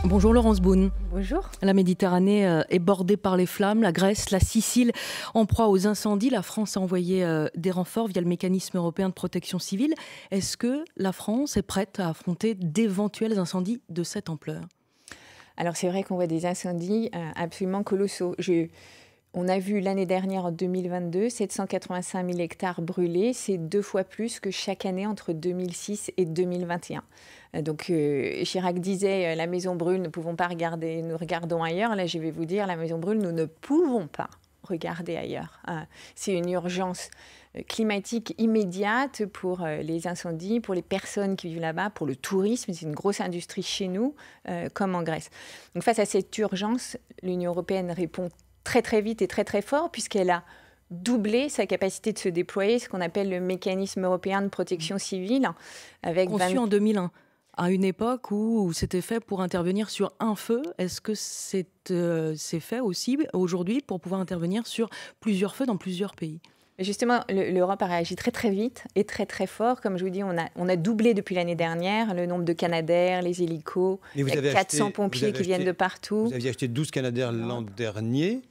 Bonjour Laurence Boone. Bonjour. La Méditerranée est bordée par les flammes, la Grèce, la Sicile en proie aux incendies. La France a envoyé des renforts via le mécanisme européen de protection civile. Est-ce que la France est prête à affronter d'éventuels incendies de cette ampleur ? Alors c'est vrai qu'on voit des incendies absolument colossaux. On a vu l'année dernière, en 2022, 785 000 hectares brûlés. C'est 2 fois plus que chaque année entre 2006 et 2021. Donc Chirac disait la maison brûle, nous ne pouvons pas regarder, nous regardons ailleurs. Là, je vais vous dire, la maison brûle, nous ne pouvons pas regarder ailleurs. C'est une urgence climatique immédiate pour les incendies, pour les personnes qui vivent là-bas, pour le tourisme. C'est une grosse industrie chez nous, comme en Grèce. Donc face à cette urgence, l'Union européenne répond très très vite et très très fort, puisqu'elle a doublé sa capacité de se déployer, ce qu'on appelle le mécanisme européen de protection civile. Conçu en 2001, à une époque où c'était fait pour intervenir sur un feu. Est-ce que c'est fait aussi aujourd'hui pour pouvoir intervenir sur plusieurs feux dans plusieurs pays ? Justement, l'Europe a réagi très très vite et très très fort. Comme je vous dis, on a doublé depuis l'année dernière le nombre de Canadair, les hélicos. Il y a 400 pompiers qui viennent de partout. Vous aviez acheté 12 Canadair l'an dernier.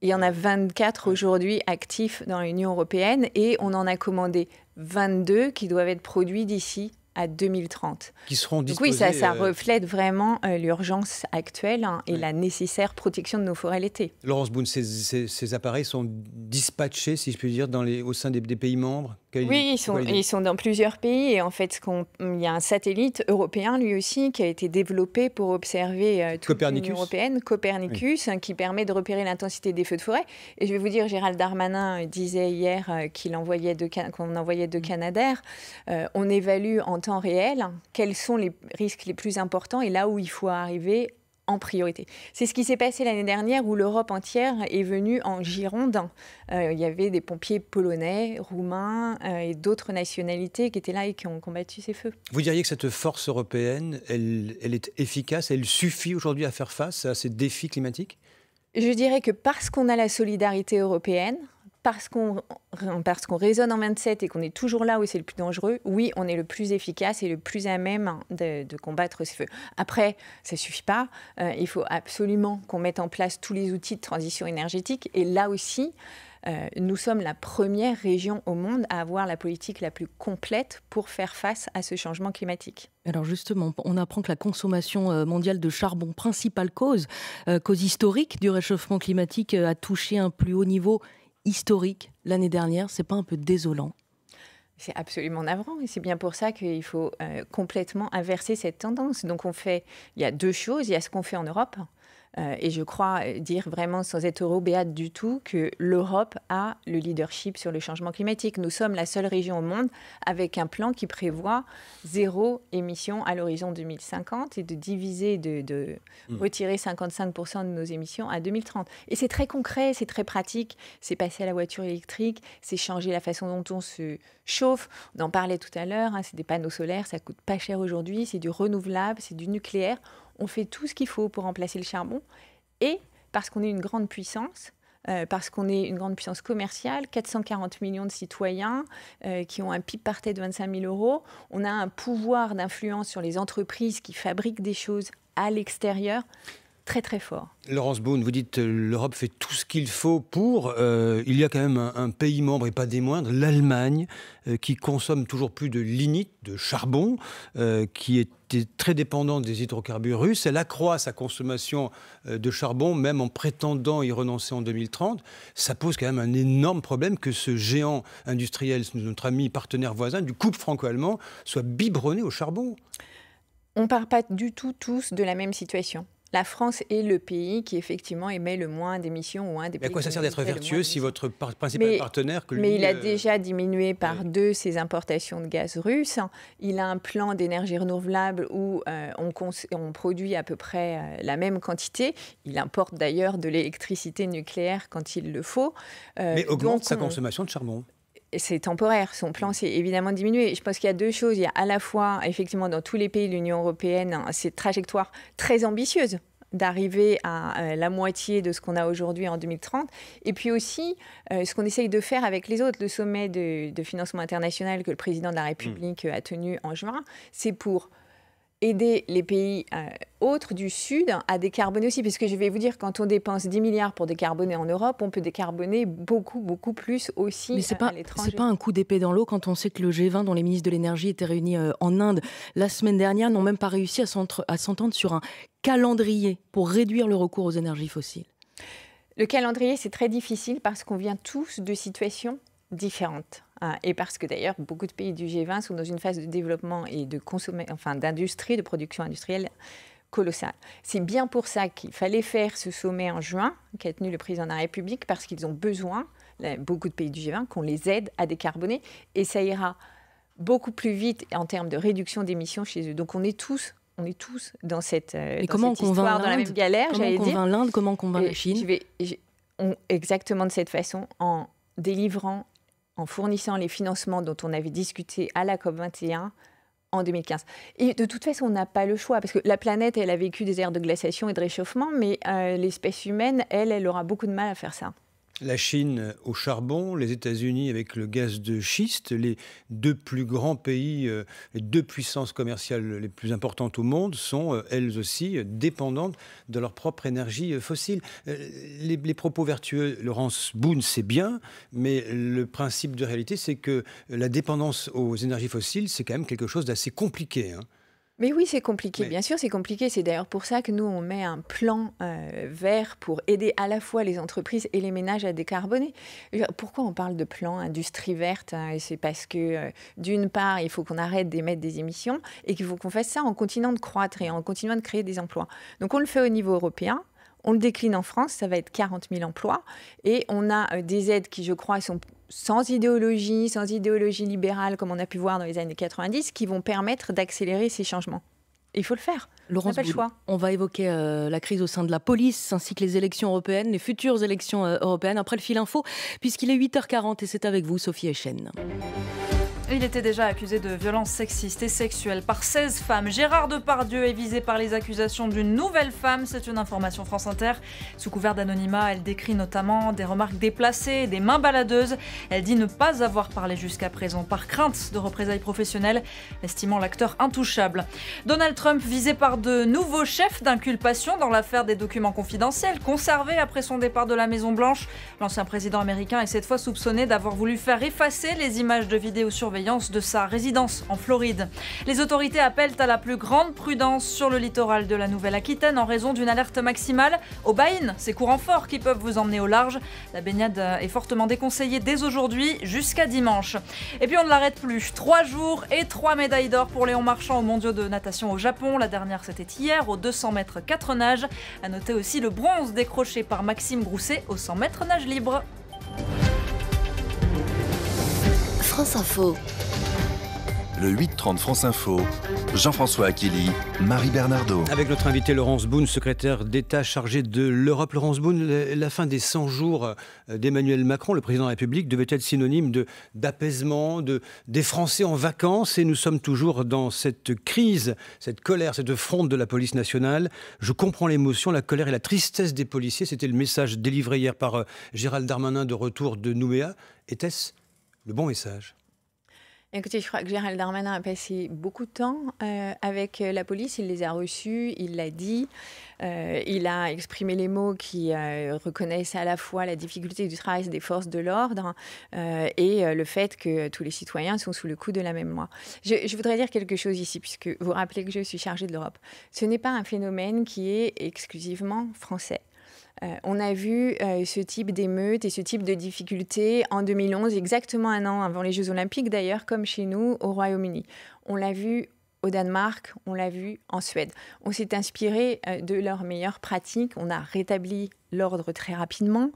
Il y en a 24 aujourd'hui actifs dans l'Union européenne et on en a commandé 22 qui doivent être produits d'ici à 2030. Qui seront disposés. Donc oui, ça reflète vraiment l'urgence actuelle et la nécessaire protection de nos forêts l'été. Laurence Boone, ces appareils sont dispatchés, si je puis dire, au sein des pays membres ? Oui, ils sont dans plusieurs pays. Et en fait, il y a un satellite européen, lui aussi, qui a été développé pour observer toute l'Union européenne, Copernicus, oui, qui permet de repérer l'intensité des feux de forêt. Et je vais vous dire, Gérald Darmanin disait hier qu'on envoyait deux Canadair. On évalue en temps réel quels sont les risques les plus importants et là où il faut arriver en priorité. C'est ce qui s'est passé l'année dernière où l'Europe entière est venue en Gironde. Il y avait des pompiers polonais, roumains et d'autres nationalités qui étaient là et qui ont combattu ces feux. Vous diriez que cette force européenne, elle est efficace, elle suffit aujourd'hui à faire face à ces défis climatiques ? Je dirais que parce qu'on a la solidarité européenne, parce qu'on raisonne en 27 et qu'on est toujours là où c'est le plus dangereux, oui, on est le plus efficace et le plus à même de combattre ce feu. Après, ça ne suffit pas. Il faut absolument qu'on mette en place tous les outils de transition énergétique. Et là aussi, nous sommes la première région au monde à avoir la politique la plus complète pour faire face à ce changement climatique. Alors justement, on apprend que la consommation mondiale de charbon, principale cause historique du réchauffement climatique, a touché un plus haut niveau historique l'année dernière. C'est pas un peu désolant ? C'est absolument navrant et c'est bien pour ça qu'il faut complètement inverser cette tendance. Donc il y a 2 choses, il y a ce qu'on fait en Europe et je crois dire vraiment sans être eurobéate du tout que l'Europe a le leadership sur le changement climatique. Nous sommes la seule région au monde avec un plan qui prévoit 0 émission à l'horizon 2050 et de diviser, de retirer 55% de nos émissions à 2030. Et c'est très concret, c'est très pratique, c'est passer à la voiture électrique, c'est changer la façon dont on se chauffe. On en parlait tout à l'heure, c'est des panneaux solaires, ça coûte pas cher aujourd'hui, c'est du renouvelable, c'est du nucléaire. On fait tout ce qu'il faut pour remplacer le charbon. Et parce qu'on est une grande puissance, parce qu'on est une grande puissance commerciale, 440 millions de citoyens qui ont un PIB par tête de 25 000 €, on a un pouvoir d'influence sur les entreprises qui fabriquent des choses à l'extérieur très très fort. Laurence Boone, vous dites l'Europe fait tout ce qu'il faut pour. Il y a quand même un pays membre, et pas des moindres, l'Allemagne, qui consomme toujours plus de lignite, de charbon, qui est très dépendante des hydrocarbures russes. Elle accroît sa consommation de charbon, même en prétendant y renoncer en 2030. Ça pose quand même un énorme problème que ce géant industriel, notre ami partenaire voisin, du couple franco-allemand, soit biberonné au charbon. On ne part pas du tout tous de la même situation. La France est le pays qui, effectivement, émet le moins d'émissions ou un des pays. Mais à quoi ça sert d'être vertueux si votre principal partenaire... Mais il a déjà diminué par 2 ses importations de gaz russe. Il a un plan d'énergie renouvelable où on produit à peu près la même quantité. Il importe d'ailleurs de l'électricité nucléaire quand il le faut. Mais augmente sa consommation de charbon. C'est temporaire. Son plan, c'est évidemment diminué. Je pense qu'il y a 2 choses. Il y a à la fois, effectivement, dans tous les pays de l'Union européenne, cette trajectoire très ambitieuse d'arriver à la moitié de ce qu'on a aujourd'hui en 2030. Et puis aussi, ce qu'on essaye de faire avec les autres, le sommet de financement international que le président de la République a tenu en juin, c'est pour aider les pays autres du Sud à décarboner aussi. Parce que je vais vous dire, quand on dépense 10 milliards pour décarboner en Europe, on peut décarboner beaucoup, beaucoup plus aussi à l'étranger. C'est pas un coup d'épée dans l'eau quand on sait que le G20, dont les ministres de l'énergie étaient réunis en Inde la semaine dernière, n'ont même pas réussi à s'entendre sur un calendrier pour réduire le recours aux énergies fossiles. Le calendrier, c'est très difficile parce qu'on vient tous de situations différentes. Et parce que d'ailleurs, beaucoup de pays du G20 sont dans une phase de développement et d'industrie, de production industrielle colossale. C'est bien pour ça qu'il fallait faire ce sommet en juin, qu'a tenu le président de la République, parce qu'ils ont besoin, beaucoup de pays du G20, qu'on les aide à décarboner. Et ça ira beaucoup plus vite en termes de réduction d'émissions chez eux. Donc on est tous dans cette histoire, dans la même galère, j'allais dire. Comment convainc l'Inde, comment convainc la Chine exactement de cette façon, en délivrant, en fournissant les financements dont on avait discuté à la COP21 en 2015. Et de toute façon, on n'a pas le choix, parce que la planète, elle a vécu des ères de glaciation et de réchauffement, mais l'espèce humaine, elle aura beaucoup de mal à faire ça. La Chine au charbon, les États-Unis avec le gaz de schiste, les deux plus grands pays, les deux puissances commerciales les plus importantes au monde sont elles aussi dépendantes de leur propre énergie fossile. Les propos vertueux, Laurence Boone, c'est bien, mais le principe de réalité, c'est que la dépendance aux énergies fossiles, c'est quand même quelque chose d'assez compliqué, hein. Mais oui, c'est compliqué. Bien sûr, c'est compliqué. C'est d'ailleurs pour ça que nous, on met un plan vert pour aider à la fois les entreprises et les ménages à décarboner. Pourquoi on parle de plan industrie verte? C'est parce que, d'une part, il faut qu'on arrête d'émettre des émissions et qu'il faut qu'on fasse ça en continuant de croître et en continuant de créer des emplois. Donc, on le fait au niveau européen. On le décline en France, ça va être 40 000 emplois. Et on a des aides qui, je crois, sont sans idéologie libérale, comme on a pu voir dans les années 90, qui vont permettre d'accélérer ces changements. Et il faut le faire. Laurence Boone, on va évoquer la crise au sein de la police, ainsi que les élections européennes, les futures élections européennes, après le fil info, puisqu'il est 8h40 et c'est avec vous, Sophie Echen. Il était déjà accusé de violences sexistes et sexuelles par 16 femmes. Gérard Depardieu est visé par les accusations d'une nouvelle femme. C'est une information France Inter. Sous couvert d'anonymat, elle décrit notamment des remarques déplacées, des mains baladeuses. Elle dit ne pas avoir parlé jusqu'à présent par crainte de représailles professionnelles, estimant l'acteur intouchable. Donald Trump visé par de nouveaux chefs d'inculpation dans l'affaire des documents confidentiels conservés après son départ de la Maison-Blanche. L'ancien président américain est cette fois soupçonné d'avoir voulu faire effacer les images de vidéosurveillance de sa résidence en Floride. Les autorités appellent à la plus grande prudence sur le littoral de la Nouvelle-Aquitaine en raison d'une alerte maximale au baïne, ces courants forts qui peuvent vous emmener au large. La baignade est fortement déconseillée dès aujourd'hui jusqu'à dimanche. Et puis on ne l'arrête plus. 3 jours et 3 médailles d'or pour Léon Marchand aux mondiaux de natation au Japon. La dernière c'était hier aux 200 mètres 4 nages. À noter aussi le bronze décroché par Maxime Grousset aux 100 mètres nage libre. France Info. Le 8-30 France Info, Jean-François Achilly, Marie Bernardo. Avec notre invité Laurence Boone, secrétaire d'État chargée de l'Europe. Laurence Boone, la fin des 100 jours d'Emmanuel Macron, le président de la République, devait être synonyme d'apaisement, des Français en vacances. Et nous sommes toujours dans cette crise, cette colère, cette fronde de la police nationale. Je comprends l'émotion, la colère et la tristesse des policiers. C'était le message délivré hier par Gérald Darmanin de retour de Nouméa. Était-ce le bon message ? Écoutez, je crois que Gérald Darmanin a passé beaucoup de temps avec la police. Il les a reçus, il l'a dit. Il a exprimé les mots qui reconnaissent à la fois la difficulté du travail des forces de l'ordre et le fait que tous les citoyens sont sous le coup de la même loi. Je voudrais dire quelque chose ici, puisque vous rappelez que je suis chargée de l'Europe. Ce n'est pas un phénomène qui est exclusivement français. On a vu ce type d'émeute et ce type de difficultés en 2011, exactement un an avant les Jeux Olympiques d'ailleurs, comme chez nous au Royaume-Uni. On l'a vu au Danemark, on l'a vu en Suède. On s'est inspiré de leurs meilleures pratiques, on a rétabli l'ordre très rapidement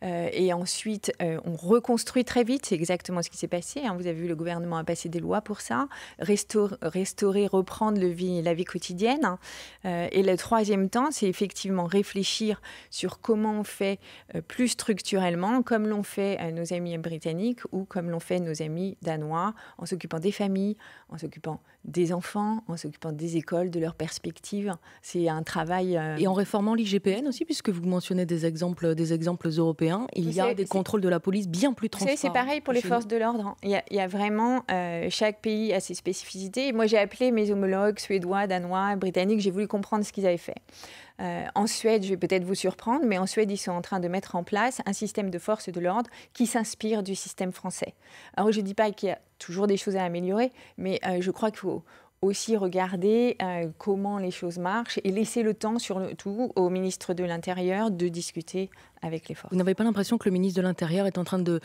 et ensuite on reconstruit très vite, c'est exactement ce qui s'est passé, hein. Vous avez vu, le gouvernement a passé des lois pour ça, restaurer, reprendre la vie quotidienne, hein. Et le troisième temps, c'est effectivement réfléchir sur comment on fait plus structurellement, comme l'ont fait nos amis britanniques ou comme l'ont fait nos amis danois, en s'occupant des familles, en s'occupant des enfants, en s'occupant des écoles, de leurs perspectives. C'est un travail... Et en réformant l'IGPN aussi, puisque vous mentionnez donner des exemples européens. Il y a des contrôles de la police bien plus transparents. C'est pareil pour les forces de l'ordre. Il y a vraiment, chaque pays a ses spécificités. Moi, j'ai appelé mes homologues suédois, danois, britanniques. J'ai voulu comprendre ce qu'ils avaient fait. En Suède, je vais peut-être vous surprendre, mais en Suède, ils sont en train de mettre en place un système de forces de l'ordre qui s'inspire du système français. Alors, je ne dis pas qu'il y a toujours des choses à améliorer, mais je crois qu'il faut aussi regarder comment les choses marchent et laisser le temps surtout au ministre de l'Intérieur de discuter avec les forces. Vous n'avez pas l'impression que le ministre de l'Intérieur est en train de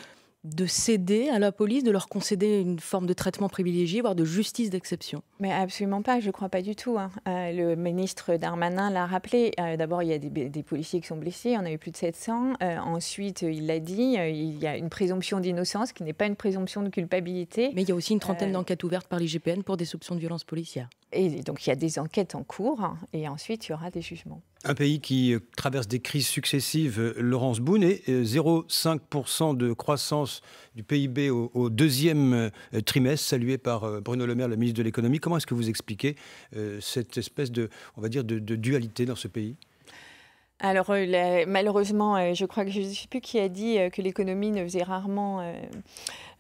céder à la police, de leur concéder une forme de traitement privilégié, voire de justice d'exception? Mais absolument pas, je ne crois pas du tout. Le ministre Darmanin l'a rappelé. D'abord, il y a des policiers qui sont blessés, il y en a eu plus de 700. Ensuite, il l'a dit, il y a une présomption d'innocence qui n'est pas une présomption de culpabilité. Mais il y a aussi une trentaine d'enquêtes ouvertes par l'IGPN pour des soupçons de violences policières. Et donc, il y a des enquêtes en cours et ensuite, il y aura des jugements. Un pays qui traverse des crises successives, Laurence Boone, et 0,5% de croissance du PIB au deuxième trimestre, salué par Bruno Le Maire, le ministre de l'économie. Comment est-ce que vous expliquez cette espèce de dualité dans ce pays ? Alors malheureusement, je crois que je ne sais plus qui a dit que l'économie ne faisait rarement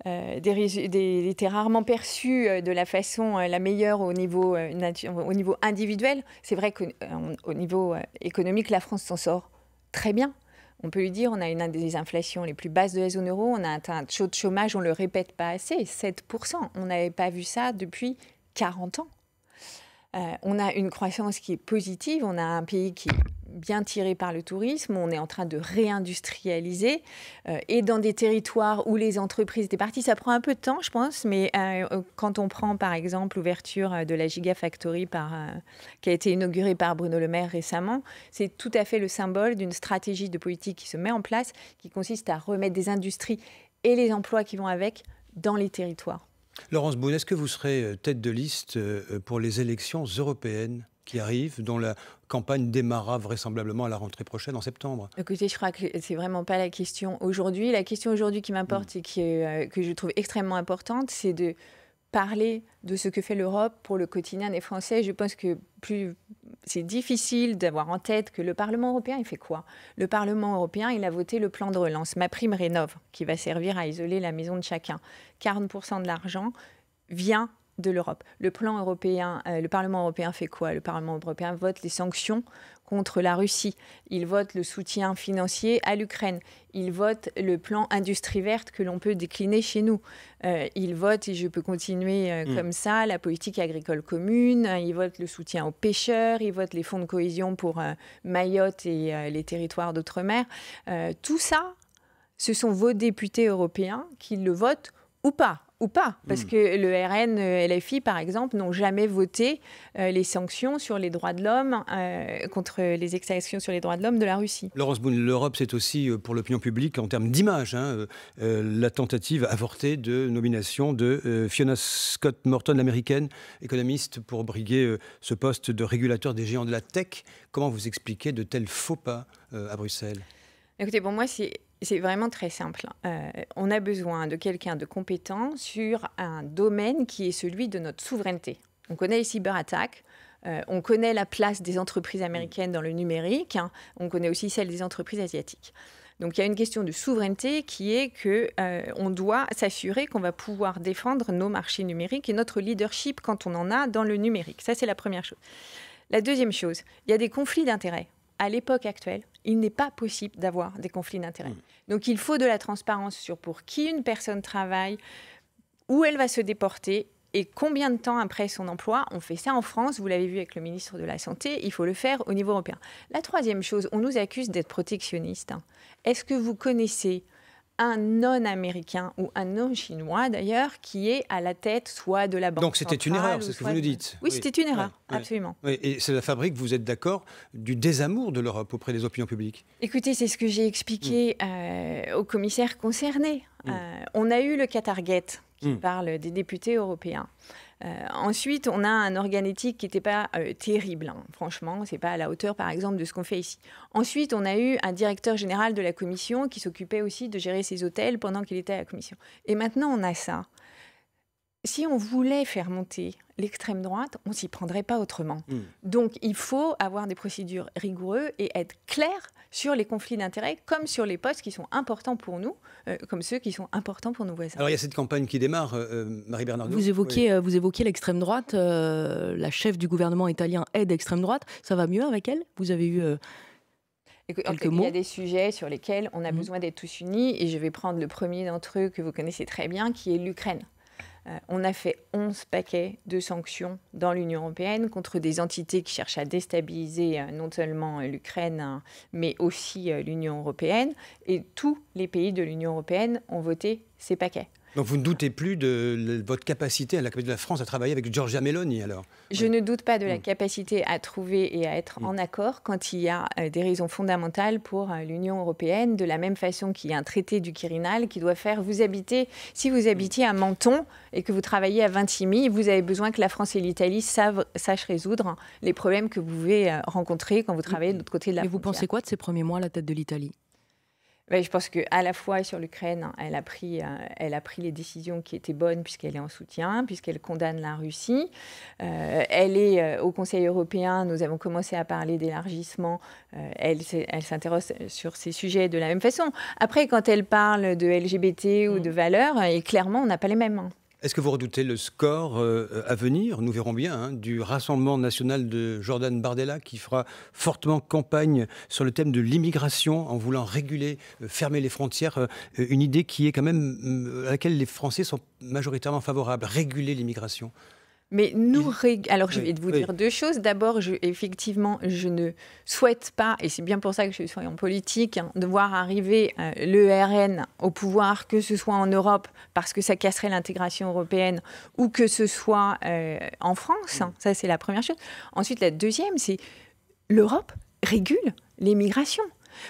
était rarement perçue de la façon la meilleure au niveau individuel. C'est vrai qu'au niveau économique, la France s'en sort très bien. On peut lui dire, on a une des inflations les plus basses de la zone euro, on a atteint un taux de chômage, on ne le répète pas assez, 7%. On n'avait pas vu ça depuis 40 ans. On a une croissance qui est positive, on a un pays qui est bien tiré par le tourisme, on est en train de réindustrialiser et dans des territoires où les entreprises étaient parties, ça prend un peu de temps je pense, mais quand on prend par exemple l'ouverture de la Gigafactory qui a été inaugurée par Bruno Le Maire récemment, c'est tout à fait le symbole d'une stratégie de politique qui se met en place, qui consiste à remettre des industries et les emplois qui vont avec dans les territoires. Laurence Boone, est-ce que vous serez tête de liste pour les élections européennes qui arrivent, dont la campagne démarrera vraisemblablement à la rentrée prochaine en septembre? Écoutez, je crois que c'est vraiment pas la question aujourd'hui. La question aujourd'hui qui m'importe et que je trouve extrêmement importante, c'est de parler de ce que fait l'Europe pour le quotidien des Français. Je pense que c'est difficile d'avoir en tête que le Parlement européen, il fait quoi? Le Parlement européen, il a voté le plan de relance, MaPrimeRénov', qui va servir à isoler la maison de chacun. 40% de l'argent vient de l'Europe. Le Parlement européen fait quoi? Le Parlement européen vote les sanctions contre la Russie. Il vote le soutien financier à l'Ukraine. Il vote le plan industrie verte que l'on peut décliner chez nous. Il vote, et je peux continuer comme ça, la politique agricole commune. Il vote le soutien aux pêcheurs. Il vote les fonds de cohésion pour Mayotte et les territoires d'outre-mer. Tout ça, ce sont vos députés européens qui le votent ou pas. Parce que le RN, LFI, par exemple, n'ont jamais voté les sanctions sur les droits de l'homme, contre les exactions sur les droits de l'homme de la Russie. Laurence Boone, l'Europe, c'est aussi pour l'opinion publique, en termes d'image, la tentative avortée de nomination de Fiona Scott Morton, l'américaine économiste, pour briguer ce poste de régulateur des géants de la tech. Comment vous expliquez de tels faux pas à Bruxelles? Écoutez, pour moi, c'est vraiment très simple. On a besoin de quelqu'un de compétent sur un domaine qui est celui de notre souveraineté. On connaît les cyberattaques, on connaît la place des entreprises américaines dans le numérique, on connaît aussi celle des entreprises asiatiques. Donc il y a une question de souveraineté qui est qu'on doit s'assurer qu'on va pouvoir défendre nos marchés numériques et notre leadership quand on en a dans le numérique. Ça, c'est la première chose. La deuxième chose, il y a des conflits d'intérêts. À l'époque actuelle, il n'est pas possible d'avoir des conflits d'intérêts. Donc il faut de la transparence sur pour qui une personne travaille, où elle va se déporter et combien de temps après son emploi. On fait ça en France, vous l'avez vu avec le ministre de la Santé, il faut le faire au niveau européen. La troisième chose, on nous accuse d'être protectionnistes. Est-ce que vous connaissez un non-américain ou un non-chinois d'ailleurs qui est à la tête soit de la banque Donc c'était une erreur, c'est ce que vous nous dites. Oui, c'était une erreur, absolument. Oui. Et c'est la fabrique, vous êtes d'accord, du désamour de l'Europe auprès des opinions publiques? Écoutez, c'est ce que j'ai expliqué aux commissaires concernés. On a eu le Qatargate qui parle des députés européens. Ensuite, on a un organe éthique qui n'était pas terrible. Franchement, ce n'est pas à la hauteur, par exemple, de ce qu'on fait ici. Ensuite, on a eu un directeur général de la Commission qui s'occupait aussi de gérer ses hôtels pendant qu'il était à la Commission. Et maintenant, on a ça. si on voulait faire monter l'extrême droite, on ne s'y prendrait pas autrement. Donc, il faut avoir des procédures rigoureuses et être clair sur les conflits d'intérêts, comme sur les postes qui sont importants pour nous, comme ceux qui sont importants pour nos voisins. Alors, il y a cette campagne qui démarre, Marie Bernardo. Vous évoquiez l'extrême droite. La chef du gouvernement italien est d'extrême droite. Ça va mieux avec elle? Vous avez eu... quelques mots. Il y a des sujets sur lesquels on a besoin d'être tous unis, et je vais prendre le premier d'entre eux que vous connaissez très bien, qui est l'Ukraine. On a fait 11 paquets de sanctions dans l'Union européenne contre des entités qui cherchent à déstabiliser non seulement l'Ukraine, mais aussi l'Union européenne. Et tous les pays de l'Union européenne ont voté ces paquets. Donc vous ne doutez plus de votre capacité, la capacité de la France à travailler avec Giorgia Meloni, alors? Je ne doute pas de la capacité à trouver et à être en accord quand il y a des raisons fondamentales pour l'Union européenne, de la même façon qu'il y a un traité du Quirinal qui doit faire si vous habitiez à Menton et que vous travaillez à Vintimille, vous avez besoin que la France et l'Italie sachent résoudre les problèmes que vous pouvez rencontrer quand vous travaillez de l'autre côté de la frontière. Et vous pensez quoi de ces premiers mois à la tête de l'Italie? Je pense qu'à la fois sur l'Ukraine, elle a pris les décisions qui étaient bonnes puisqu'elle est en soutien, puisqu'elle condamne la Russie. Elle est au Conseil européen, nous avons commencé à parler d'élargissement. Elle s'interroge sur ces sujets de la même façon. Après, quand elle parle de LGBT ou de valeurs, et clairement, on n'a pas les mêmes. Est-ce que vous redoutez le score à venir, nous verrons bien, du Rassemblement national de Jordan Bardella qui fera fortement campagne sur le thème de l'immigration en voulant réguler, fermer les frontières, une idée qui est quand même à laquelle les Français sont majoritairement favorables, réguler l'immigration? Mais nous, alors je vais vous dire deux choses. D'abord, effectivement, je ne souhaite pas, et c'est bien pour ça que je suis en politique, de voir arriver le RN au pouvoir, que ce soit en Europe, parce que ça casserait l'intégration européenne, ou que ce soit en France. Ça, c'est la première chose. Ensuite, la deuxième, c'est l'Europe régule l'immigration.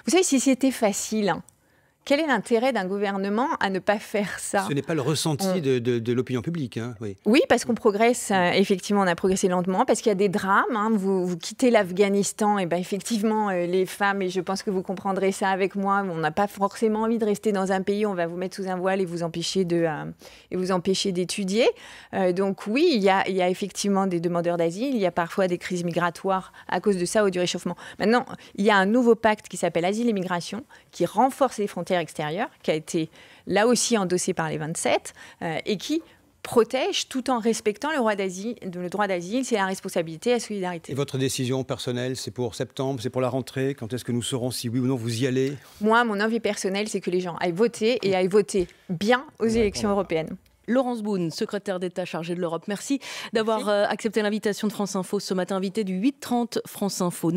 Vous savez, si c'était facile... Quel est l'intérêt d'un gouvernement à ne pas faire ça? Ce n'est pas le ressenti de l'opinion publique. Oui, parce qu'on progresse, effectivement, on a progressé lentement, parce qu'il y a des drames. Vous quittez l'Afghanistan, et effectivement, les femmes, et je pense que vous comprendrez ça avec moi, on n'a pas forcément envie de rester dans un pays, on va vous mettre sous un voile et vous empêcher d'étudier. Donc oui, il y a effectivement des demandeurs d'asile, il y a parfois des crises migratoires à cause de ça ou du réchauffement. Maintenant, il y a un nouveau pacte qui s'appelle Asile et Migration, qui renforce les frontières extérieure, qui a été là aussi endossé par les 27 et qui protège tout en respectant le droit d'asile, c'est la responsabilité et la solidarité. Et votre décision personnelle, c'est pour septembre, c'est pour la rentrée? Quand est-ce que nous saurons si oui ou non vous y allez? Moi, mon envie personnelle, c'est que les gens aillent voter et aillent voter bien aux élections européennes. Laurence Boone, secrétaire d'État chargée de l'Europe, merci d'avoir accepté l'invitation de France Info ce matin, invité du 8h30 France Info.